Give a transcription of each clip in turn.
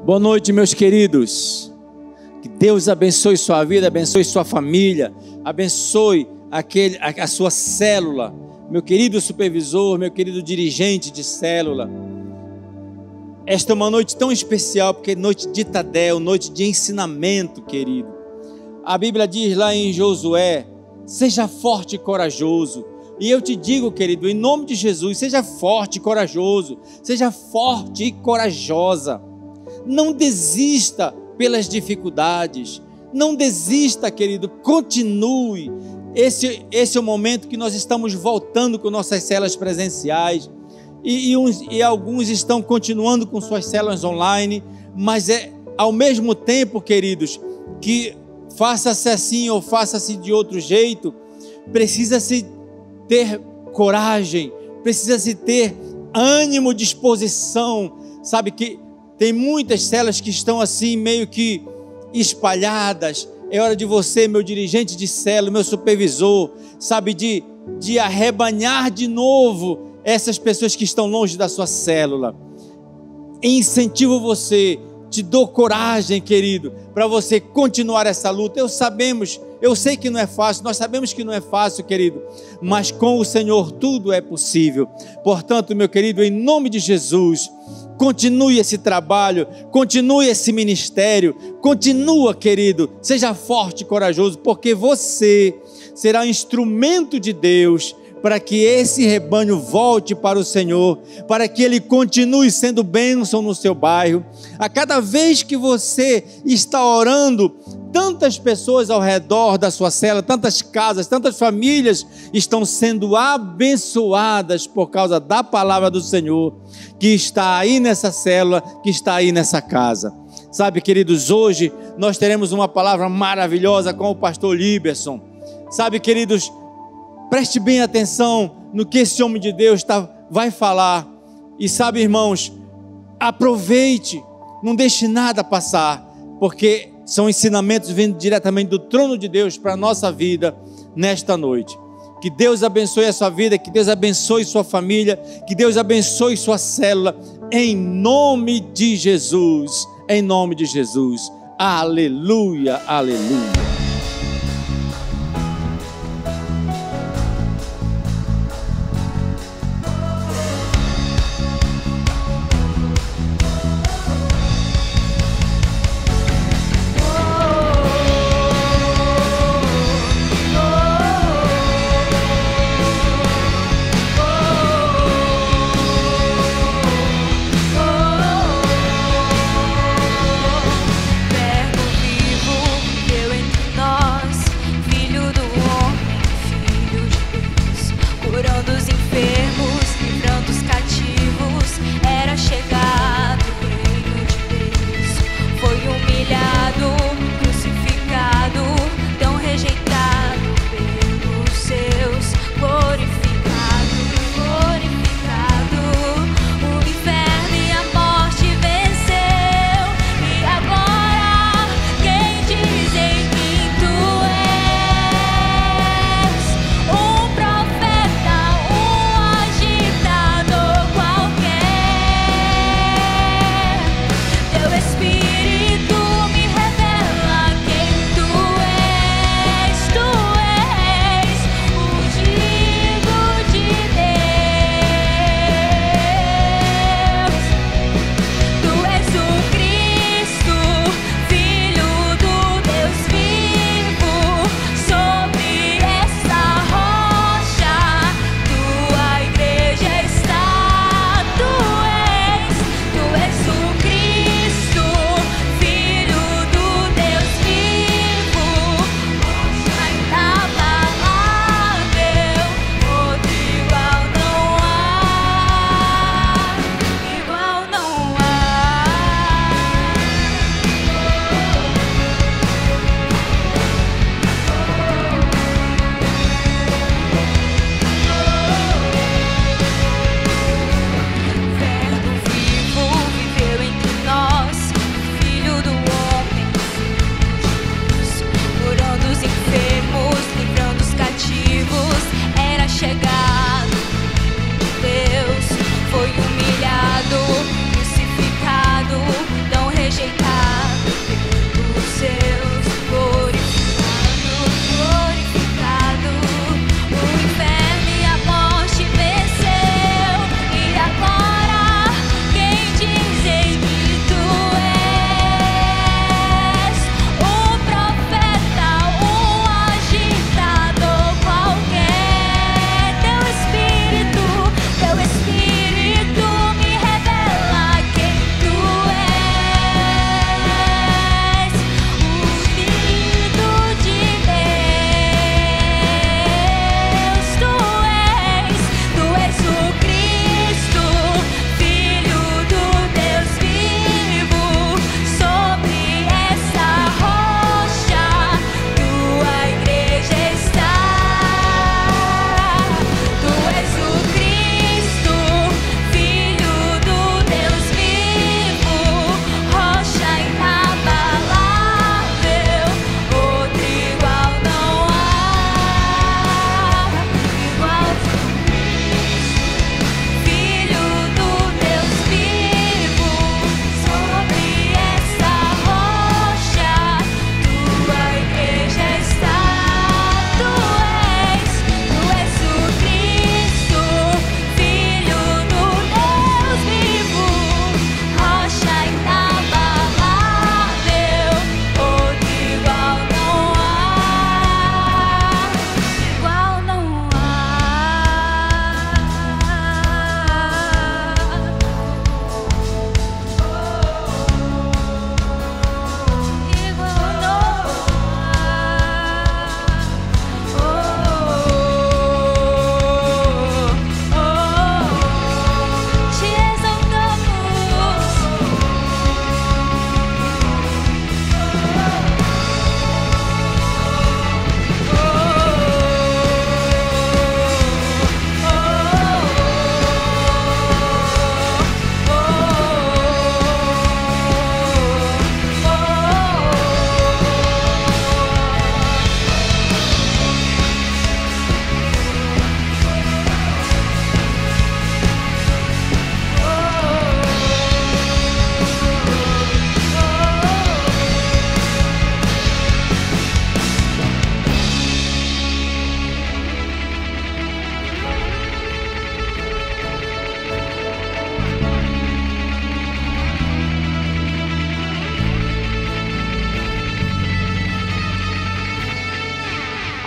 Boa noite, meus queridos. Que Deus abençoe sua vida, abençoe sua família, abençoe a sua célula. Meu querido supervisor, meu querido dirigente de célula. Esta é uma noite tão especial, porque é noite de Tadel, noite de ensinamento, querido. A Bíblia diz lá em Josué: seja forte e corajoso. E eu te digo, querido, em nome de Jesus, seja forte e corajoso, seja forte e corajosa. Não desista pelas dificuldades, não desista, querido, continue. Esse é o momento que nós estamos voltando com nossas células presenciais, e alguns estão continuando com suas células online, mas ao mesmo tempo, queridos, que faça-se assim ou faça-se de outro jeito, precisa-se ter coragem, precisa-se ter ânimo, disposição. Sabe que tem muitas células que estão assim meio que espalhadas. É hora de você, meu dirigente de célula, meu supervisor, sabe, de arrebanhar de novo essas pessoas que estão longe da sua célula. Incentivo você, te dou coragem, querido, para você continuar essa luta. Eu sei que não é fácil, nós sabemos que não é fácil, querido, mas com o Senhor tudo é possível. Portanto, meu querido, em nome de Jesus, continue esse trabalho, continue esse ministério, continua, querido, seja forte e corajoso, porque você será instrumento de Deus para que esse rebanho volte para o Senhor, para que ele continue sendo bênção no seu bairro. A cada vez que você está orando, tantas pessoas ao redor da sua célula, tantas casas, tantas famílias estão sendo abençoadas por causa da palavra do Senhor, que está aí nessa célula, que está aí nessa casa. Sabe, queridos, hoje nós teremos uma palavra maravilhosa com o pastor Liberson. Sabe, queridos, preste bem atenção no que esse homem de Deus vai falar. E sabe, irmãos, aproveite, não deixe nada passar, porque são ensinamentos vindo diretamente do trono de Deus para a nossa vida nesta noite. Que Deus abençoe a sua vida, que Deus abençoe sua família, que Deus abençoe sua célula, em nome de Jesus, em nome de Jesus. Aleluia, aleluia. Verbo vivo, eu entrei.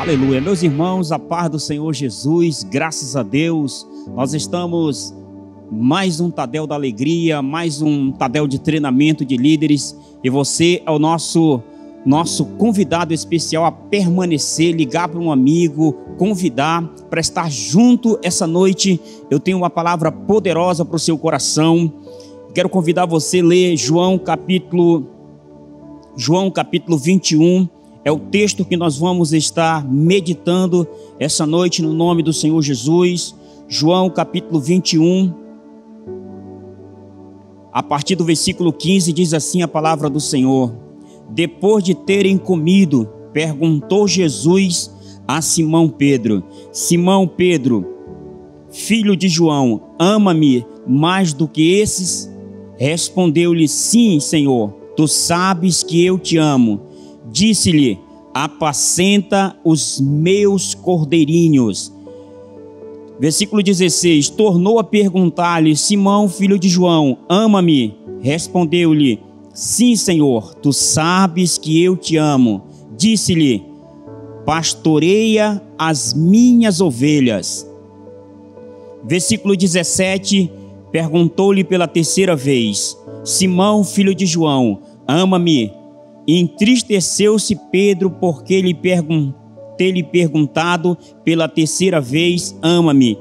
Aleluia. Meus irmãos, a paz do Senhor Jesus, graças a Deus, nós estamos mais um Tadel da Alegria, mais um Tadel de treinamento de líderes, e você é o nosso convidado especial a permanecer, ligar para um amigo, convidar para estar junto essa noite. Eu tenho uma palavra poderosa para o seu coração. Quero convidar você a ler João capítulo 21. É o texto que nós vamos estar meditando essa noite no nome do Senhor Jesus. João capítulo 21, a partir do versículo 15, diz assim a palavra do Senhor: Depois de terem comido, perguntou Jesus a Simão Pedro: Simão Pedro, filho de João, ama-me mais do que esses? Respondeu-lhe: Sim, Senhor, tu sabes que eu te amo. Disse-lhe: apacenta os meus cordeirinhos. Versículo 16, tornou a perguntar-lhe: Simão, filho de João, ama-me? Respondeu-lhe: Sim, Senhor, tu sabes que eu te amo. Disse-lhe: pastoreia as minhas ovelhas. Versículo 17, perguntou-lhe pela terceira vez: Simão, filho de João, ama-me? Entristeceu-se Pedro porque lhe perguntado pela terceira vez: ama-me?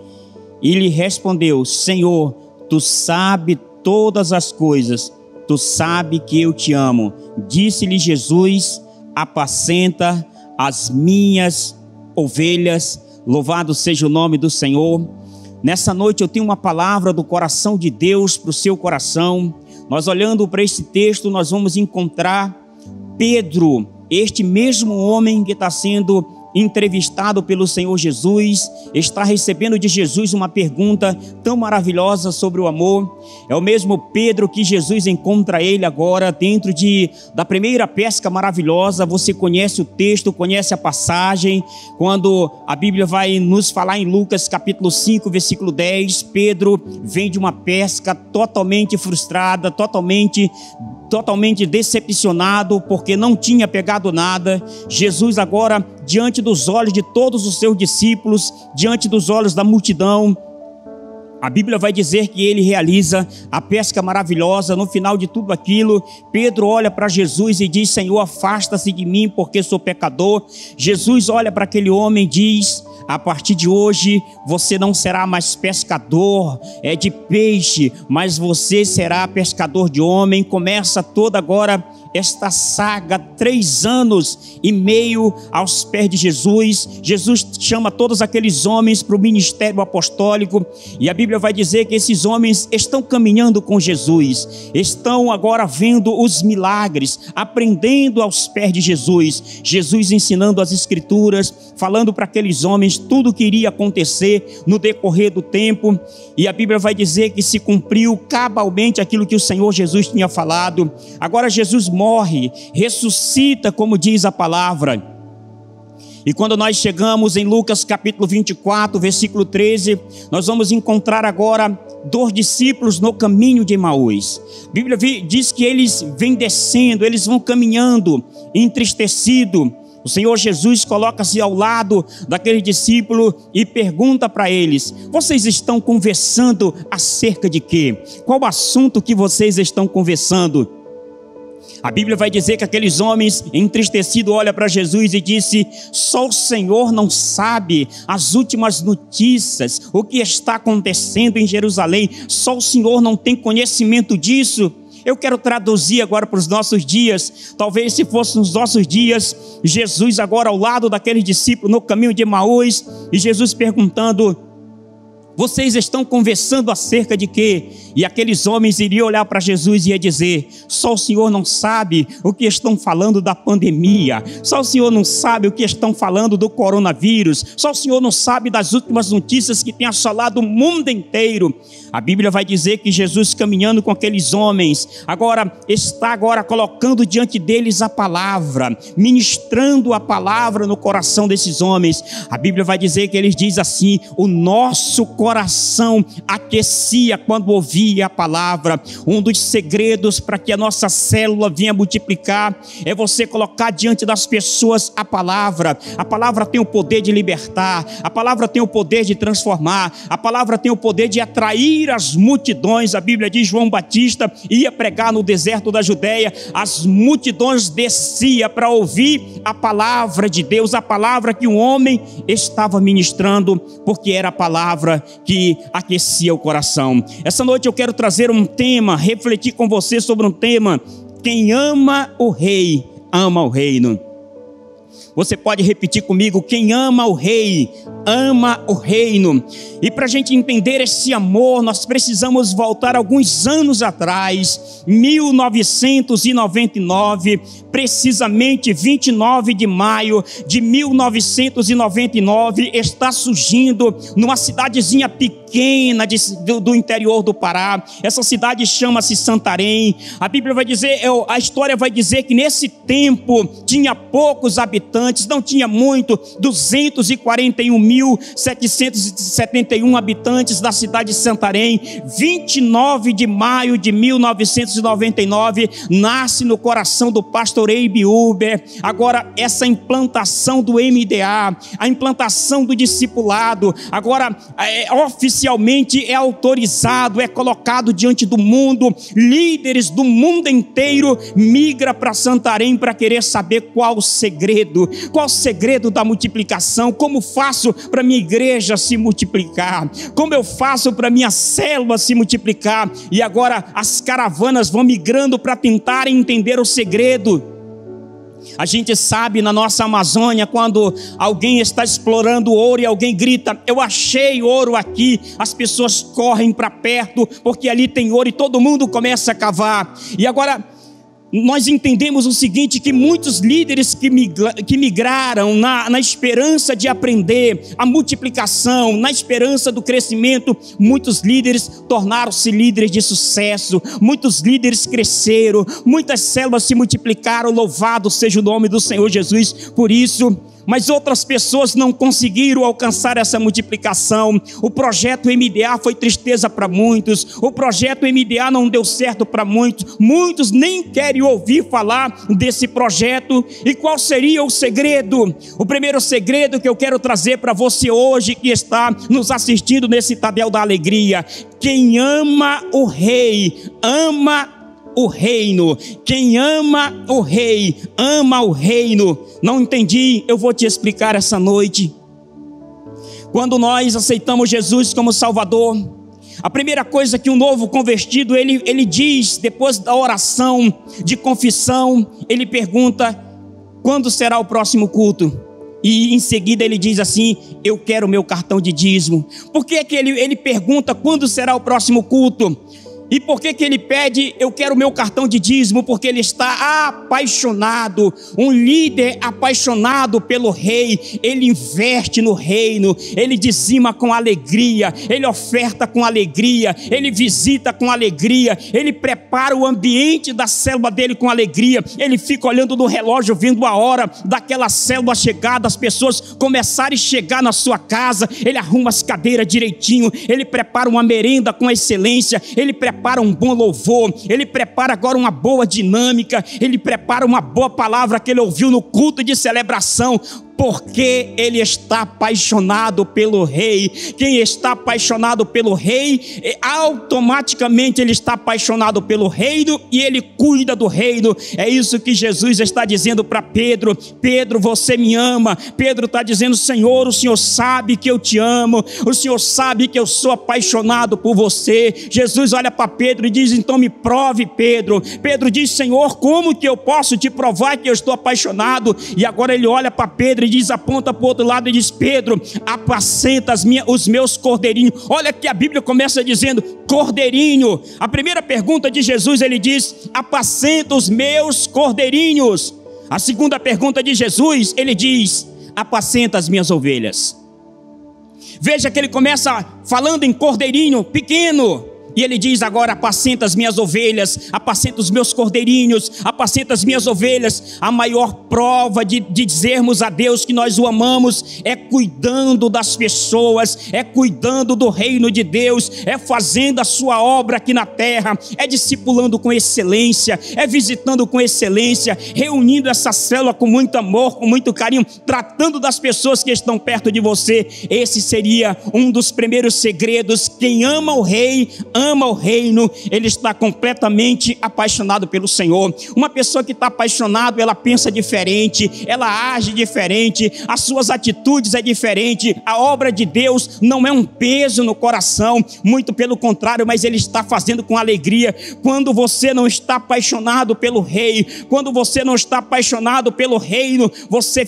E lhe respondeu: Senhor, tu sabes todas as coisas, tu sabes que eu te amo. Disse-lhe Jesus: apacenta as minhas ovelhas. Louvado seja o nome do Senhor. Nessa noite eu tenho uma palavra do coração de Deus para o seu coração. Nós olhando para esse texto, nós vamos encontrar Pedro, este mesmo homem que está sendo entrevistado pelo Senhor Jesus, está recebendo de Jesus uma pergunta tão maravilhosa sobre o amor. É o mesmo Pedro que Jesus encontra ele agora dentro da primeira pesca maravilhosa. Você conhece o texto, conhece a passagem, quando a Bíblia vai nos falar em Lucas capítulo 5, versículo 10, Pedro vem de uma pesca totalmente frustrada, totalmente decepcionado, porque não tinha pegado nada. Jesus agora, diante dos olhos de todos os seus discípulos, diante dos olhos da multidão, a Bíblia vai dizer que ele realiza a pesca maravilhosa. No final de tudo aquilo, Pedro olha para Jesus e diz: Senhor, afasta-se de mim, porque sou pecador. Jesus olha para aquele homem e diz: a partir de hoje você não será mais pescador de peixe, mas você será pescador de homem. Começa toda agora esta saga, 3 anos e meio aos pés de Jesus. Jesus chama todos aqueles homens para o ministério apostólico, e a Bíblia vai dizer que esses homens estão caminhando com Jesus, estão agora vendo os milagres, aprendendo aos pés de Jesus. Jesus ensinando as escrituras, falando para aqueles homens tudo o que iria acontecer no decorrer do tempo, e a Bíblia vai dizer que se cumpriu cabalmente aquilo que o Senhor Jesus tinha falado. Agora Jesus morre, ressuscita, como diz a palavra. E quando nós chegamos em Lucas capítulo 24, versículo 13, nós vamos encontrar agora 2 discípulos no caminho de Emaús. A Bíblia diz que eles vêm descendo, eles vão caminhando, entristecido. O Senhor Jesus coloca-se ao lado daquele discípulo e pergunta para eles: vocês estão conversando acerca de quê? Qual o assunto que vocês estão conversando? A Bíblia vai dizer que aqueles homens entristecidos olham para Jesus e dizem: só o Senhor não sabe as últimas notícias, o que está acontecendo em Jerusalém, só o Senhor não tem conhecimento disso. Eu quero traduzir agora para os nossos dias. Talvez se fosse nos nossos dias, Jesus agora ao lado daqueles discípulos no caminho de Emaús, e Jesus perguntando: vocês estão conversando acerca de quê? E aqueles homens iriam olhar para Jesus e ia dizer: só o Senhor não sabe o que estão falando da pandemia, só o Senhor não sabe o que estão falando do coronavírus, só o Senhor não sabe das últimas notícias que têm assolado o mundo inteiro. A Bíblia vai dizer que Jesus, caminhando com aqueles homens, está colocando diante deles a palavra, ministrando a palavra no coração desses homens. A Bíblia vai dizer que eles dizem assim: o nosso coração coração aquecia quando ouvia a palavra. Um dos segredos para que a nossa célula venha multiplicar é você colocar diante das pessoas a palavra. A palavra tem o poder de libertar, a palavra tem o poder de transformar, a palavra tem o poder de atrair as multidões. A Bíblia diz: João Batista ia pregar no deserto da Judéia, as multidões desciam para ouvir a palavra de Deus, a palavra que um homem estava ministrando, porque era a palavra que aquecia o coração. Essa noite eu quero trazer um tema, refletir com você sobre um tema: quem ama o rei, ama o reino. Você pode repetir comigo: quem ama o rei, ama o reino. E para a gente entender esse amor, nós precisamos voltar alguns anos atrás, 1999, precisamente 29 de maio de 1999, está surgindo numa cidadezinha pequena do interior do Pará. Essa cidade chama-se Santarém. A Bíblia vai dizer, a história vai dizer que nesse tempo tinha poucos habitantes, não tinha muito, 241.771 habitantes da cidade de Santarém. 29 de maio de 1999, nasce no coração do pastor Eibe Uber, agora essa implantação do MDA, a implantação do discipulado, agora oficialmente é autorizado, é colocado diante do mundo. Líderes do mundo inteiro migram para Santarém para querer saber qual o segredo da multiplicação. Como faço para minha igreja se multiplicar? Como eu faço para minha célula se multiplicar? E agora as caravanas vão migrando para tentar entender o segredo. A gente sabe na nossa Amazônia, quando alguém está explorando ouro e alguém grita: eu achei ouro aqui, as pessoas correm para perto porque ali tem ouro e todo mundo começa a cavar. E agora nós entendemos o seguinte, que muitos líderes que migraram na esperança de aprender a multiplicação, na esperança do crescimento, muitos líderes tornaram-se líderes de sucesso, muitos líderes cresceram, muitas células se multiplicaram. Louvado seja o nome do Senhor Jesus por isso. Mas outras pessoas não conseguiram alcançar essa multiplicação. O projeto MDA foi tristeza para muitos. O projeto MDA não deu certo para muitos. Muitos nem querem ouvir falar desse projeto. E qual seria o segredo? O primeiro segredo que eu quero trazer para você hoje, que está nos assistindo nesse Tadel da Alegria: quem ama o rei, ama o reino. Quem ama o rei, ama o reino. Não entendi? Eu vou te explicar essa noite. Quando nós aceitamos Jesus como Salvador, a primeira coisa que um novo convertido, ele diz, depois da oração de confissão, ele pergunta: quando será o próximo culto? E em seguida ele diz assim: eu quero o meu cartão de dízimo. Por que ele pergunta quando será o próximo culto? E por que ele pede: eu quero o meu cartão de dízimo? Porque ele está apaixonado. Um líder apaixonado pelo rei, ele investe no reino, ele dizima com alegria, ele oferta com alegria, ele visita com alegria, ele prepara o ambiente da célula dele com alegria. Ele fica olhando no relógio, vendo a hora daquela célula chegar, das pessoas começarem a chegar na sua casa. Ele arruma as cadeiras direitinho, ele prepara uma merenda com excelência, ele prepara um bom louvor, ele prepara agora uma boa dinâmica, ele prepara uma boa palavra que ele ouviu no culto de celebração, porque ele está apaixonado pelo rei. Quem está apaixonado pelo rei, automaticamente ele está apaixonado pelo reino e ele cuida do reino. É isso que Jesus está dizendo para Pedro: Pedro, você me ama. Pedro está dizendo: Senhor, o Senhor sabe que eu te amo, o Senhor sabe que eu sou apaixonado por você. Jesus olha para Pedro e diz: então me prove, Pedro. Pedro diz: Senhor, como que eu posso te provar que eu estou apaixonado? E agora ele olha para Pedro e diz, aponta para o outro lado e diz: Pedro, apacenta os meus cordeirinhos. Olha que a Bíblia começa dizendo cordeirinho. A primeira pergunta de Jesus, ele diz: apacenta os meus cordeirinhos. A segunda pergunta de Jesus, ele diz: apacenta as minhas ovelhas. Veja que ele começa falando em cordeirinho pequeno, E ele diz agora: apacenta as minhas ovelhas, apacenta os meus cordeirinhos, apacenta as minhas ovelhas. A maior prova de dizermos a Deus que nós o amamos é cuidando das pessoas, é cuidando do reino de Deus, é fazendo a sua obra aqui na terra, é discipulando com excelência, é visitando com excelência, reunindo essa célula com muito amor, com muito carinho, tratando das pessoas que estão perto de você. Esse seria um dos primeiros segredos. Quem ama o rei, ama o reino, ele está completamente apaixonado pelo Senhor. Uma pessoa que está apaixonada, ela pensa diferente, ela age diferente, as suas atitudes é diferente. A obra de Deus não é um peso no coração, muito pelo contrário, mas ele está fazendo com alegria. Quando você não está apaixonado pelo rei, quando você não está apaixonado pelo reino, você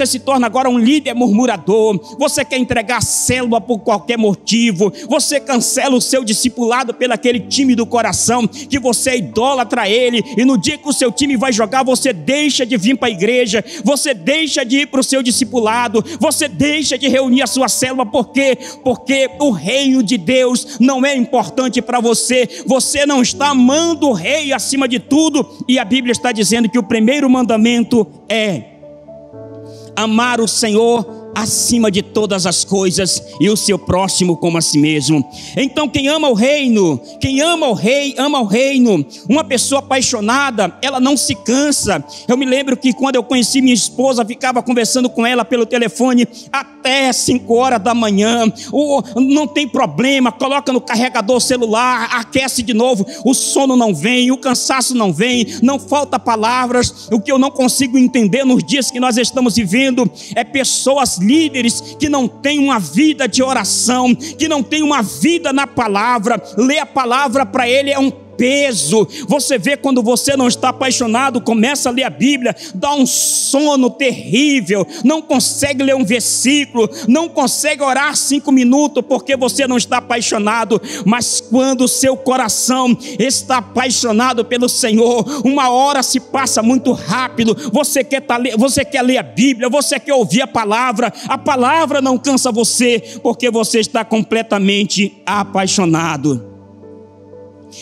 se torna agora um líder murmurador. Você quer entregar a célula por qualquer motivo, você cancela o seu discipulado pelo aquele time do coração, que você é idólatra a ele, e no dia que o seu time vai jogar, você deixa de vir para a igreja, você deixa de ir para o seu discipulado, você deixa de reunir a sua célula. Por quê? Porque o reino de Deus não é importante para você, você não está amando o rei acima de tudo. E a Bíblia está dizendo que o primeiro mandamento é amar o Senhor acima de todas as coisas e o seu próximo como a si mesmo. Então quem ama o reino, quem ama o rei, ama o reino. Uma pessoa apaixonada, ela não se cansa. Eu me lembro que quando eu conheci minha esposa, ficava conversando com ela pelo telefone até 5 horas da manhã. Não tem problema, coloca no carregador celular, aquece de novo, o sono não vem, o cansaço não vem, não falta palavras. O que eu não consigo entender nos dias que nós estamos vivendo é pessoas líderes que não têm uma vida de oração, que não têm uma vida na palavra. Ler a palavra para ele é um peso. Você vê, quando você não está apaixonado, começa a ler a Bíblia, dá um sono terrível, não consegue ler um versículo, não consegue orar 5 minutos, porque você não está apaixonado. Mas quando o seu coração está apaixonado pelo Senhor, uma hora se passa muito rápido. Você quer ler a Bíblia, você quer ouvir a palavra não cansa você, porque você está completamente apaixonado.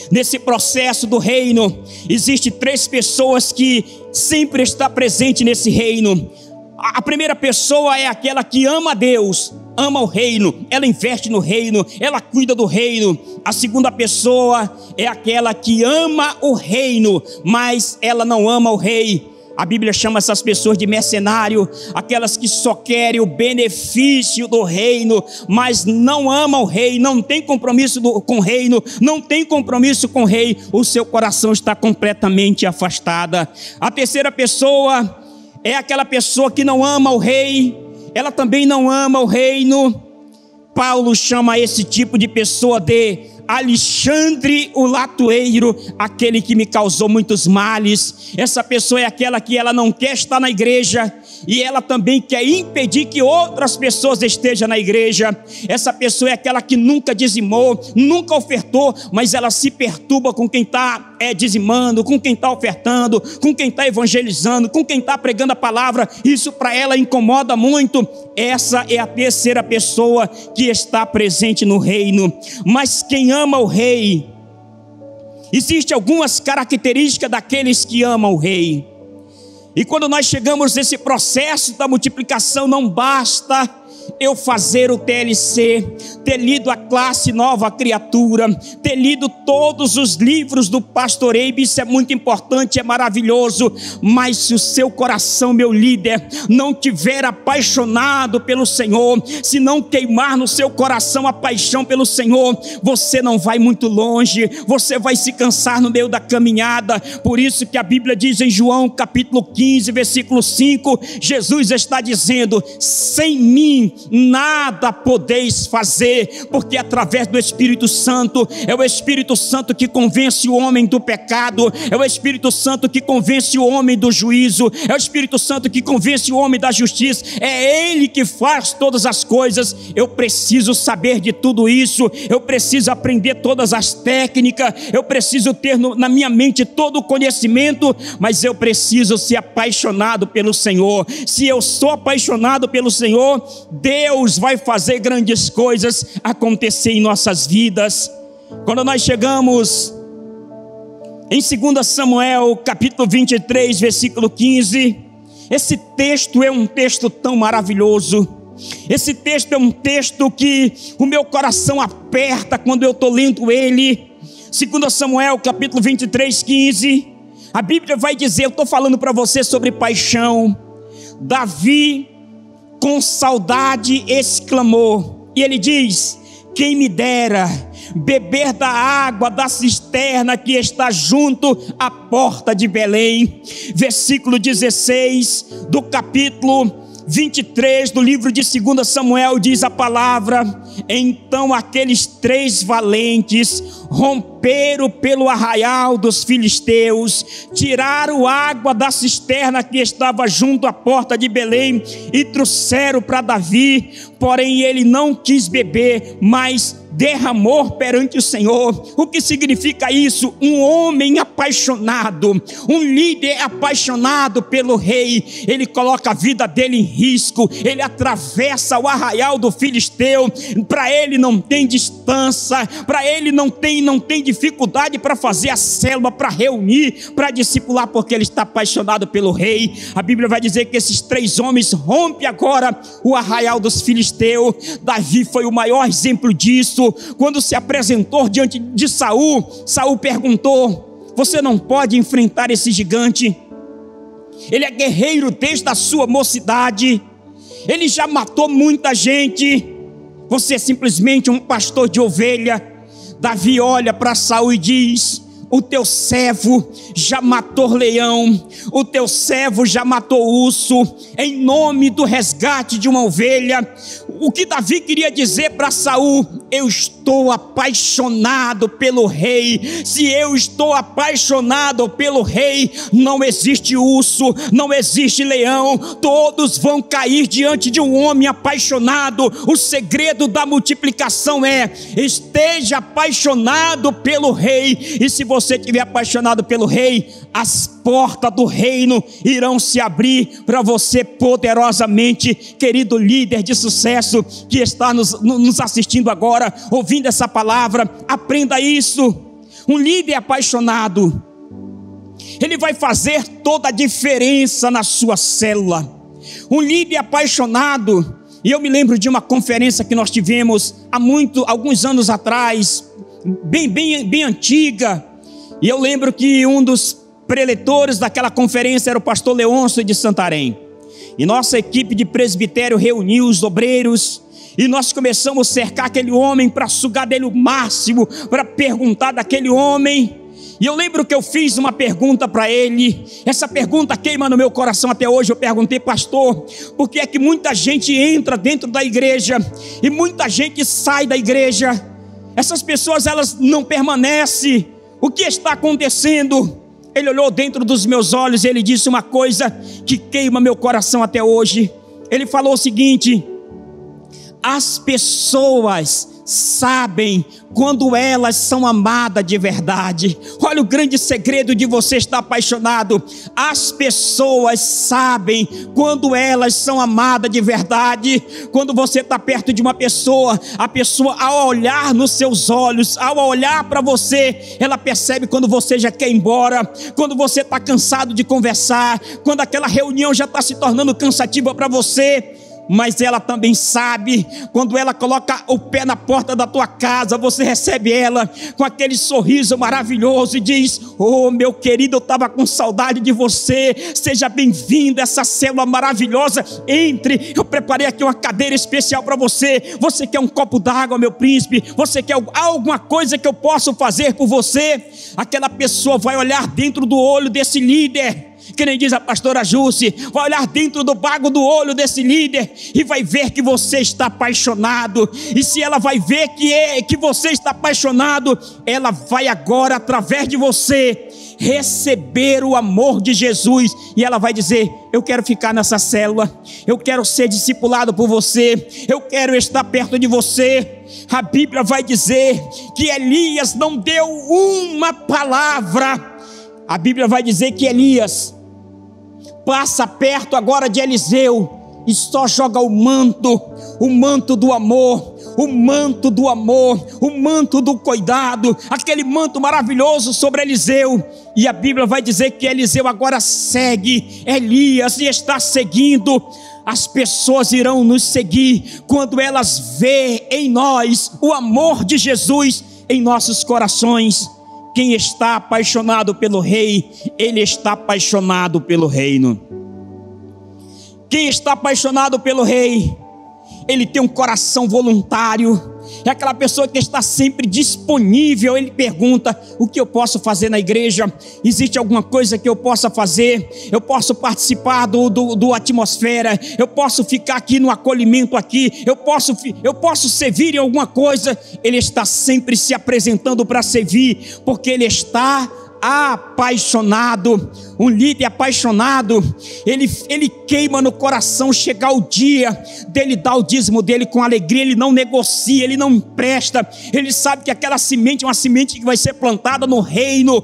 Nesse processo do reino, existe 3 pessoas que sempre estão presentes nesse reino. A primeira pessoa é aquela que ama a Deus, ama o reino, ela investe no reino, ela cuida do reino. A segunda pessoa é aquela que ama o reino, mas ela não ama o rei. A Bíblia chama essas pessoas de mercenário, aquelas que só querem o benefício do reino, mas não amam o rei, não tem compromisso com o reino, não tem compromisso com o rei. O seu coração está completamente afastada. A terceira pessoa é aquela pessoa que não ama o rei, ela também não ama o reino. Paulo chama esse tipo de pessoa de Alexandre o latoeiro, aquele que me causou muitos males. Essa pessoa é aquela que ela não quer estar na igreja, e ela também quer impedir que outras pessoas estejam na igreja. Essa pessoa é aquela que nunca dizimou, nunca ofertou, mas ela se perturba com quem está dizimando, com quem está ofertando, com quem está evangelizando, com quem está pregando a palavra. Isso para ela incomoda muito. Essa é a terceira pessoa que está presente no reino. Mas quem ama o rei, existem algumas características daqueles que amam o rei. E quando nós chegamos nesse processo da multiplicação, não basta eu fazer o TLC, ter lido a classe Nova Criatura, ter lido todos os livros do pastor Eibe. Isso é muito importante, é maravilhoso, mas se o seu coração, meu líder, não tiver apaixonado pelo Senhor, se não queimar no seu coração a paixão pelo Senhor, você não vai muito longe, você vai se cansar no meio da caminhada. Por isso que a Bíblia diz em João capítulo 15, versículo 5, Jesus está dizendo: sem mim nada podeis fazer, porque através do Espírito Santo, é o Espírito Santo que convence o homem do pecado, é o Espírito Santo que convence o homem do juízo, é o Espírito Santo que convence o homem da justiça, é Ele que faz todas as coisas. Eu preciso saber de tudo isso, eu preciso aprender todas as técnicas, eu preciso ter na minha mente todo o conhecimento, mas eu preciso ser apaixonado pelo Senhor. Se eu sou apaixonado pelo Senhor, Deus vai fazer grandes coisas acontecer em nossas vidas. Quando nós chegamos em 2 Samuel, capítulo 23, versículo 15, esse texto é um texto tão maravilhoso. Esse texto é um texto que o meu coração aperta quando eu estou lendo ele. 2 Samuel, capítulo 23, 15, a Bíblia vai dizer, eu estou falando para você sobre paixão. Davi, com saudade, exclamou, e ele diz: quem me dera beber da água da cisterna que está junto à porta de Belém. Versículo 16 do capítulo 23 do livro de 2 Samuel diz a palavra: então aqueles 3 valentes romperam pelo arraial dos filisteus, tiraram água da cisterna que estava junto à porta de Belém e trouxeram para Davi, porém ele não quis beber, mas derramou perante o Senhor. O que significa isso? Um homem apaixonado, um líder apaixonado pelo rei, ele coloca a vida dele em risco, ele atravessa o arraial do filisteu. Para ele não tem distância, para ele não tem dificuldade para fazer a célula, para reunir, para discipular, porque ele está apaixonado pelo rei. A Bíblia vai dizer que esses 3 homens rompem agora o arraial dos filisteus. Davi foi o maior exemplo disso. Quando se apresentou diante de Saul, Saul perguntou: você não pode enfrentar esse gigante? Ele é guerreiro desde a sua mocidade, ele já matou muita gente, você é simplesmente um pastor de ovelha. Davi olha para Saul e diz: o teu servo já matou leão, o teu servo já matou urso, em nome do resgate de uma ovelha. O que Davi queria dizer para Saul: eu estou apaixonado pelo rei. Se eu estou apaixonado pelo rei, não existe urso, não existe leão, todos vão cair diante de um homem apaixonado. O segredo da multiplicação é: esteja apaixonado pelo rei. E se você estiver apaixonado pelo rei, as portas do reino irão se abrir para você poderosamente. Querido líder de sucesso que está nos assistindo agora, ouvindo essa palavra, aprenda isso. Um líder apaixonado, ele vai fazer toda a diferença na sua célula. Um líder apaixonado, e eu me lembro de uma conferência que nós tivemos há alguns anos atrás, bem antiga, e eu lembro que um dos preletores daquela conferência era o pastor Leôncio de Santarém, e nossa equipe de presbitério reuniu os obreiros, e nós começamos a cercar aquele homem para sugar dele o máximo, para perguntar daquele homem. E eu lembro que eu fiz uma pergunta para ele, essa pergunta queima no meu coração até hoje. Eu perguntei: pastor, por que é que muita gente entra dentro da igreja e muita gente sai da igreja? Essas pessoas, elas não permanecem. O que está acontecendo? Ele olhou dentro dos meus olhos e ele disse uma coisa que queima meu coração até hoje. Ele falou o seguinte: as pessoas sabem quando elas são amadas de verdade. Olha o grande segredo de você estar apaixonado. As pessoas sabem quando elas são amadas de verdade. Quando você está perto de uma pessoa, a pessoa, ao olhar nos seus olhos, ao olhar para você, ela percebe quando você já quer ir embora, quando você está cansado de conversar, quando aquela reunião já está se tornando cansativa para você. Mas ela também sabe, quando ela coloca o pé na porta da tua casa, você recebe ela com aquele sorriso maravilhoso e diz: oh, meu querido, eu estava com saudade de você, seja bem-vindo a essa célula maravilhosa, entre, eu preparei aqui uma cadeira especial para você. Você quer um copo d'água, meu príncipe? Você quer alguma coisa que eu possa fazer por você? Aquela pessoa vai olhar dentro do olho desse líder, que nem diz a pastora Jússi, vai olhar dentro do bago do olho desse líder e vai ver que você está apaixonado. E se ela vai ver que você está apaixonado, ela vai agora, através de você, receber o amor de Jesus, e ela vai dizer: eu quero ficar nessa célula, eu quero ser discipulado por você, eu quero estar perto de você. A Bíblia vai dizer que Elias não deu uma palavra. A Bíblia vai dizer que Elias passa perto agora de Eliseu, e só joga o manto do amor, o manto do amor, o manto do cuidado, aquele manto maravilhoso sobre Eliseu. E a Bíblia vai dizer que Eliseu agora segue Elias e está seguindo. As pessoas irão nos seguir quando elas veem em nós o amor de Jesus em nossos corações. Quem está apaixonado pelo Rei, ele está apaixonado pelo reino. Quem está apaixonado pelo Rei, ele tem um coração voluntário. É aquela pessoa que está sempre disponível. Ele pergunta: o que eu posso fazer na igreja? Existe alguma coisa que eu possa fazer? Eu posso participar do atmosfera? Eu posso ficar aqui no acolhimento aqui? Eu posso servir em alguma coisa? Ele está sempre se apresentando para servir, porque ele está apaixonado. Um líder apaixonado, ele queima no coração chegar o dia dele dar o dízimo dele com alegria. Ele não negocia, ele não empresta. Ele sabe que aquela semente é uma semente que vai ser plantada no reino,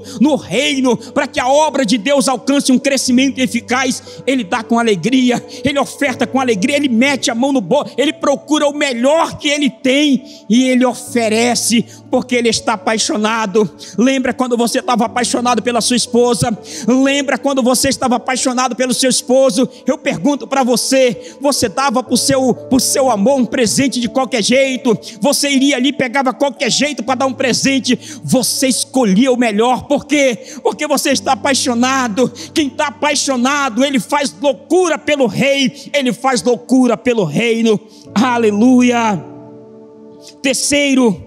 para que a obra de Deus alcance um crescimento eficaz. Ele dá com alegria, ele oferta com alegria, ele mete a mão no bolso, ele procura o melhor que ele tem e ele oferece, porque ele está apaixonado. Lembra quando você estava apaixonado pela sua esposa? Lembra quando você estava apaixonado pelo seu esposo? Eu pergunto para você: você dava para o seu amor um presente de qualquer jeito? Você iria ali, pegava qualquer jeito para dar um presente? Você escolhia o melhor. Por quê? Porque você está apaixonado. Quem está apaixonado, ele faz loucura pelo Rei, ele faz loucura pelo reino. Aleluia. Terceiro,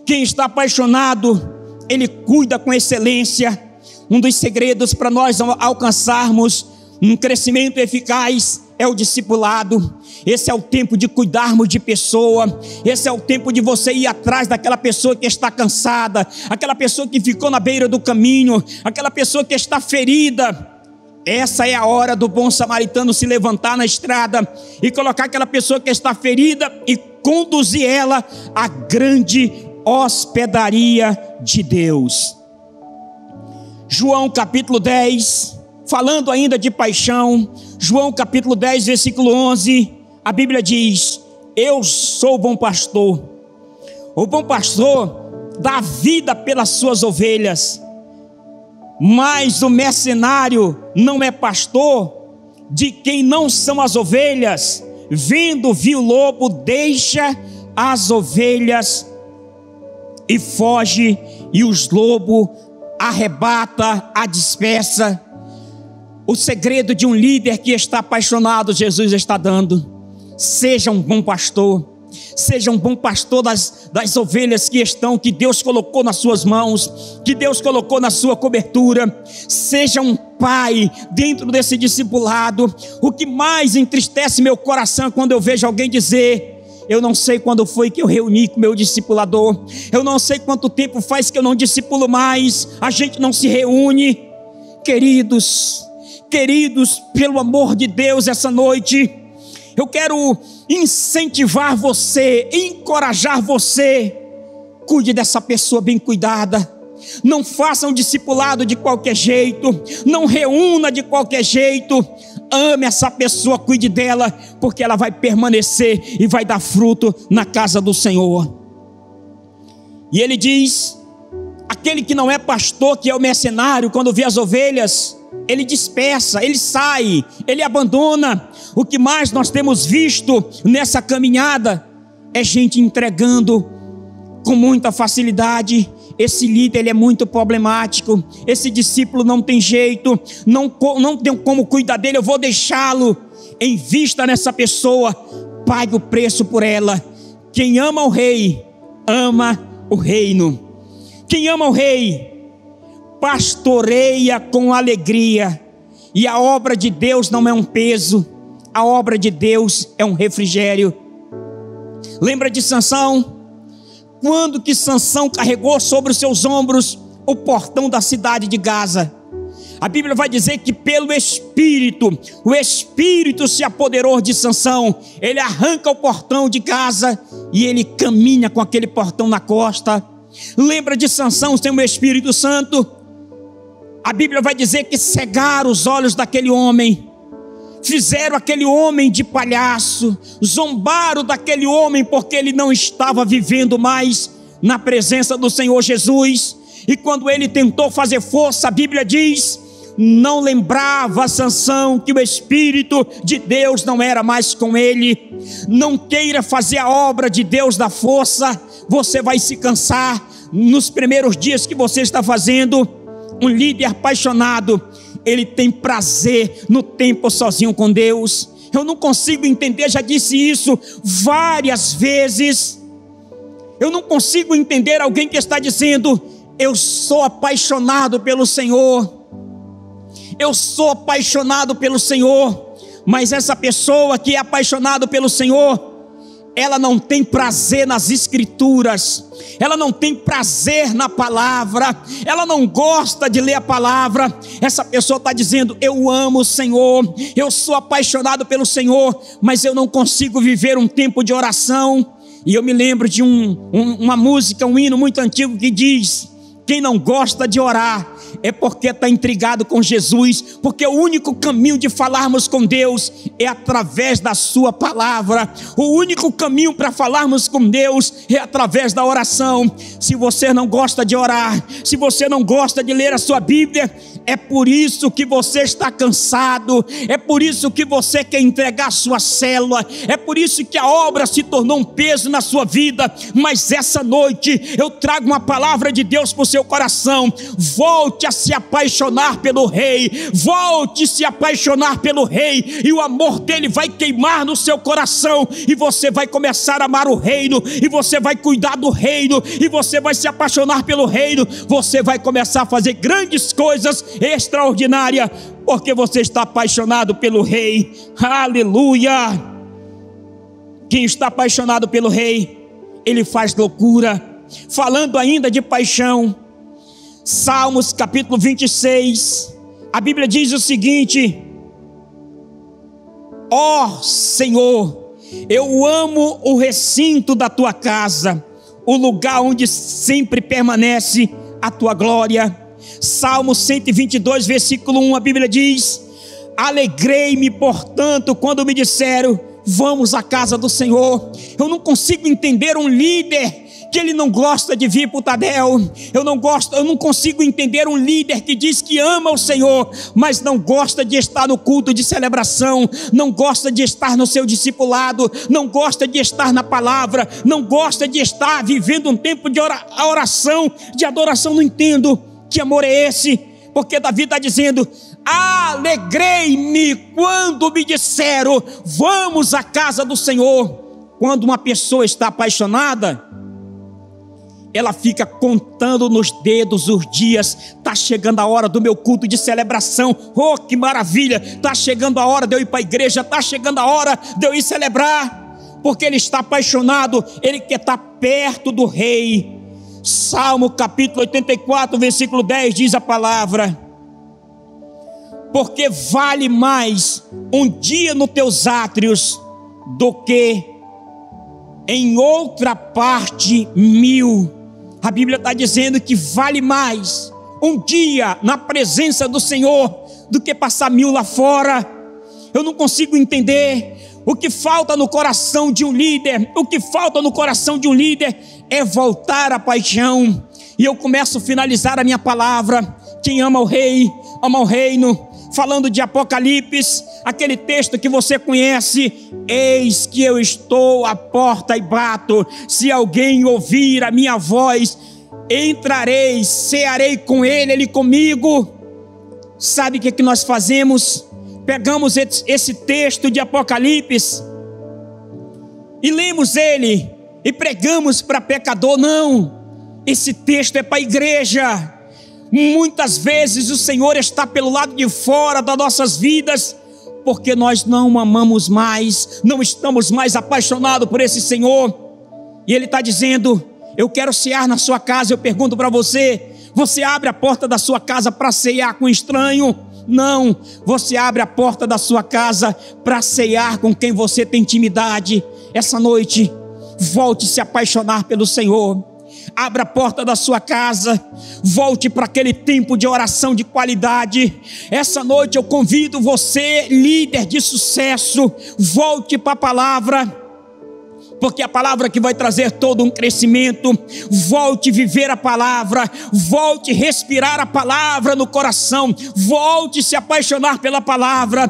quem está apaixonado, ele cuida com excelência. Um dos segredos para nós alcançarmos um crescimento eficaz é o discipulado. Esse é o tempo de cuidarmos de pessoa. Esse é o tempo de você ir atrás daquela pessoa que está cansada, aquela pessoa que ficou na beira do caminho, aquela pessoa que está ferida. Essa é a hora do bom samaritano se levantar na estrada e colocar aquela pessoa que está ferida e conduzir ela à grande hospedaria de Deus. João capítulo 10, falando ainda de paixão, João capítulo 10, versículo 11, a Bíblia diz: eu sou o bom pastor. O bom pastor dá vida pelas suas ovelhas, mas o mercenário não é pastor de quem não são as ovelhas. Vendo, viu o lobo, deixa as ovelhas e foge, e os lobos arrebata, a dispersa. O segredo de um líder que está apaixonado, Jesus está dando: seja um bom pastor. Seja um bom pastor das ovelhas que Deus colocou nas suas mãos, que Deus colocou na sua cobertura. Seja um pai dentro desse discipulado. O que mais entristece meu coração é quando eu vejo alguém dizer: eu não sei quando foi que eu reuni com meu discipulador, eu não sei quanto tempo faz que eu não discipulo mais, a gente não se reúne. Queridos, pelo amor de Deus, essa noite eu quero incentivar você, encorajar você: cuide dessa pessoa bem cuidada. Não faça um discipulado de qualquer jeito, não reúna de qualquer jeito. Ame essa pessoa, cuide dela, porque ela vai permanecer e vai dar fruto na casa do Senhor. E ele diz: aquele que não é pastor, que é o mercenário, quando vê as ovelhas, ele dispersa, ele sai, ele abandona. O que mais nós temos visto nessa caminhada é gente entregando com muita facilidade. Esse líder, ele é muito problemático. Esse discípulo não tem jeito, não tem como cuidar dele, eu vou deixá-lo. Invista nessa pessoa, pague o preço por ela. Quem ama o Rei, ama o reino. Quem ama o Rei, pastoreia com alegria. E a obra de Deus não é um peso, a obra de Deus é um refrigério. Lembra de Sansão? Quando que Sansão carregou sobre os seus ombros o portão da cidade de Gaza? A Bíblia vai dizer que pelo Espírito, o Espírito se apoderou de Sansão. Ele arranca o portão de Gaza e ele caminha com aquele portão na costa. Lembra de Sansão sem o Espírito Santo? A Bíblia vai dizer que cegaram os olhos daquele homem. fizeram aquele homem de palhaço, zombaram daquele homem porque ele não estava vivendo mais na presença do Senhor Jesus. E quando ele tentou fazer força, a Bíblia diz, não lembrava Sansão que o Espírito de Deus não era mais com ele. Não queira fazer a obra de Deus da força, você vai se cansar nos primeiros dias que você está fazendo. Um líder apaixonado, ele tem prazer no tempo sozinho com Deus. Eu não consigo entender, já disse isso várias vezes. Eu não consigo entender alguém que está dizendo, eu sou apaixonado pelo Senhor. Eu sou apaixonado pelo Senhor. Mas essa pessoa que é apaixonada pelo Senhor, ela não tem prazer nas escrituras, ela não tem prazer na palavra, ela não gosta de ler a palavra. Essa pessoa está dizendo, eu amo o Senhor, eu sou apaixonado pelo Senhor, mas eu não consigo viver um tempo de oração. E eu me lembro de uma música, um hino muito antigo que diz, quem não gosta de orar é porque está intrigado com Jesus, porque o único caminho de falarmos com Deus é através da sua palavra. O único caminho para falarmos com Deus é através da oração. Se você não gosta de orar, se você não gosta de ler a sua Bíblia, é por isso que você está cansado, é por isso que você quer entregar a sua célula, é por isso que a obra se tornou um peso na sua vida. Mas essa noite eu trago uma palavra de Deus para o seu coração. Volte a se apaixonar pelo Rei, volte a se apaixonar pelo Rei, e o amor dele vai queimar no seu coração, e você vai começar a amar o reino, e você vai cuidar do reino, e você vai se apaixonar pelo reino. Você vai começar a fazer grandes coisas extraordinárias, porque você está apaixonado pelo Rei. Aleluia! Quem está apaixonado pelo Rei, ele faz loucura. Falando ainda de paixão, Salmos capítulo 26, a Bíblia diz o seguinte: ó Senhor, eu amo o recinto da tua casa, o lugar onde sempre permanece a tua glória. Salmo 122, versículo 1, a Bíblia diz: alegrei-me, portanto, quando me disseram, vamos à casa do Senhor. Eu não consigo entender um líder que ele não gosta de vir para o Tadel. Eu não consigo entender um líder que diz que ama o Senhor, mas não gosta de estar no culto de celebração, não gosta de estar no seu discipulado, não gosta de estar na palavra, não gosta de estar vivendo um tempo de oração, de adoração. Não entendo que amor é esse, porque Davi está dizendo, alegrei-me quando me disseram, vamos à casa do Senhor. Quando uma pessoa está apaixonada, ela fica contando nos dedos os dias. Está chegando a hora do meu culto de celebração. Oh, que maravilha! Está chegando a hora de eu ir para a igreja. Está chegando a hora de eu ir celebrar. Porque ele está apaixonado. Ele quer estar perto do Rei. Salmo capítulo 84, versículo 10 diz a palavra: porque vale mais um dia nos teus átrios do que em outra parte 1000. A Bíblia está dizendo que vale mais um dia na presença do Senhor do que passar 1000 lá fora. Eu não consigo entender. O que falta no coração de um líder, o que falta no coração de um líder é voltar à paixão. E eu começo a finalizar a minha palavra. Quem ama o Rei, ama o reino. Falando de Apocalipse, aquele texto que você conhece: eis que eu estou à porta e bato, se alguém ouvir a minha voz, entrarei, cearei com ele, ele comigo. Sabe o que nós fazemos? Pegamos esse texto de Apocalipse e lemos ele e pregamos para pecador. Não, esse texto é para a igreja. Muitas vezes o Senhor está pelo lado de fora das nossas vidas, porque nós não amamos mais, não estamos mais apaixonados por esse Senhor. E Ele está dizendo: eu quero cear na sua casa. Eu pergunto para você: você abre a porta da sua casa para cear com estranho? Não, você abre a porta da sua casa para cear com quem você tem intimidade. Essa noite, volte a se apaixonar pelo Senhor. Abra a porta da sua casa, volte para aquele tempo de oração de qualidade. Essa noite eu convido você, líder de sucesso, volte para a palavra, porque é a palavra que vai trazer todo um crescimento. Volte viver a palavra, volte respirar a palavra no coração, volte se apaixonar pela palavra.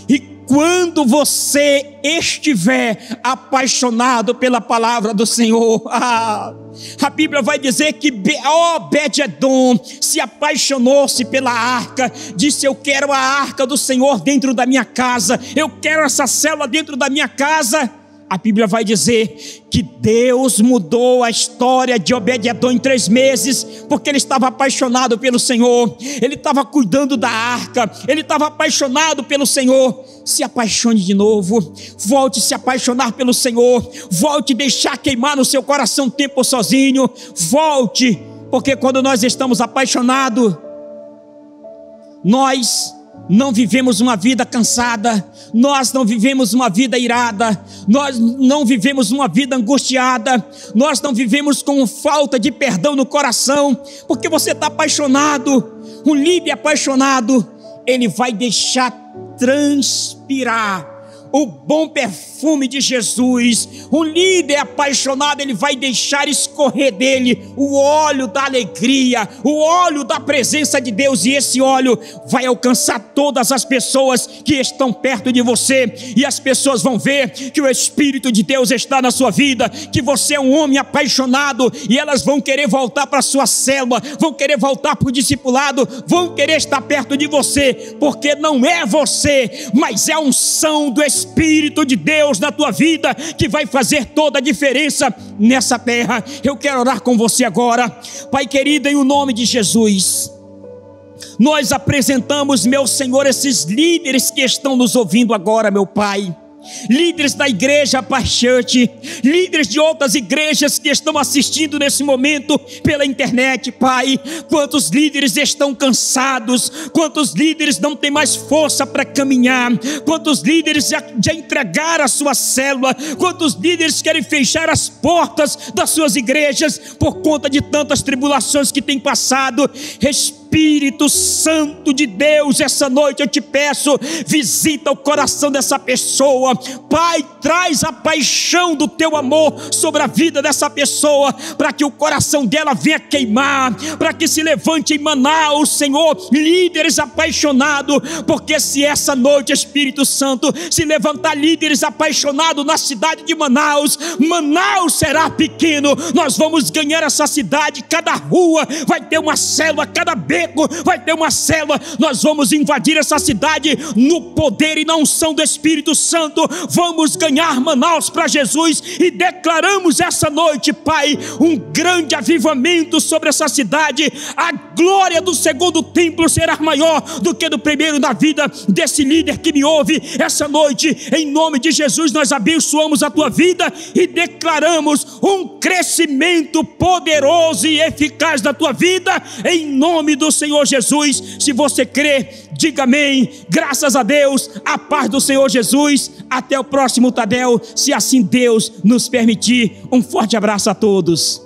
E quando você estiver apaixonado pela palavra do Senhor, a Bíblia vai dizer que Obed-Edom se apaixonou-se pela arca, disse: eu quero a arca do Senhor dentro da minha casa, eu quero essa célula dentro da minha casa. A Bíblia vai dizer que Deus mudou a história de Obed-Edom em 3 meses, porque ele estava apaixonado pelo Senhor, ele estava cuidando da arca, ele estava apaixonado pelo Senhor. Se apaixone de novo, volte se apaixonar pelo Senhor, volte deixar queimar no seu coração tempo sozinho, volte, porque quando nós estamos apaixonados, nós não vivemos uma vida cansada, nós não vivemos uma vida irada, nós não vivemos uma vida angustiada, nós não vivemos com falta de perdão no coração, porque você está apaixonado. Um líder apaixonado, ele vai deixar transpirar o bom perfume de Jesus. Um líder apaixonado, ele vai deixar escorrer dele o óleo da alegria, o óleo da presença de Deus, e esse óleo vai alcançar todas as pessoas que estão perto de você, e as pessoas vão ver que o Espírito de Deus está na sua vida, que você é um homem apaixonado, e elas vão querer voltar para a sua célula, vão querer voltar para o discipulado, vão querer estar perto de você, porque não é você, mas é a unção do Espírito de Deus na tua vida que vai fazer toda a diferença nessa terra. Eu quero orar com você agora. Pai querido, em o nome de Jesus, nós apresentamos, meu Senhor, esses líderes que estão nos ouvindo agora, meu Pai. Líderes da igreja Paz Church, líderes de outras igrejas que estão assistindo nesse momento pela internet, Pai. Quantos líderes estão cansados, quantos líderes não têm mais força para caminhar, quantos líderes já entregaram a sua célula, quantos líderes querem fechar as portas das suas igrejas por conta de tantas tribulações que têm passado. Espírito Santo de Deus, essa noite eu te peço, visita o coração dessa pessoa, Pai, traz a paixão do teu amor sobre a vida dessa pessoa, para que o coração dela venha queimar, para que se levante em Manaus, Senhor, líderes apaixonados, porque se essa noite, Espírito Santo, se levantar líderes apaixonados na cidade de Manaus, Manaus será pequeno, nós vamos ganhar essa cidade, cada rua vai ter uma célula, cada beco vai ter uma célula, nós vamos invadir essa cidade no poder e na unção do Espírito Santo, vamos ganhar Manaus para Jesus, e declaramos essa noite, Pai, um grande avivamento sobre essa cidade. A glória do segundo templo será maior do que do primeiro na vida desse líder que me ouve essa noite. Em nome de Jesus nós abençoamos a tua vida e declaramos um crescimento poderoso e eficaz da tua vida, em nome do Senhor Jesus. Se você crê, diga amém. Graças a Deus, a paz do Senhor Jesus. Até o próximo Tadel, se assim Deus nos permitir. Um forte abraço a todos.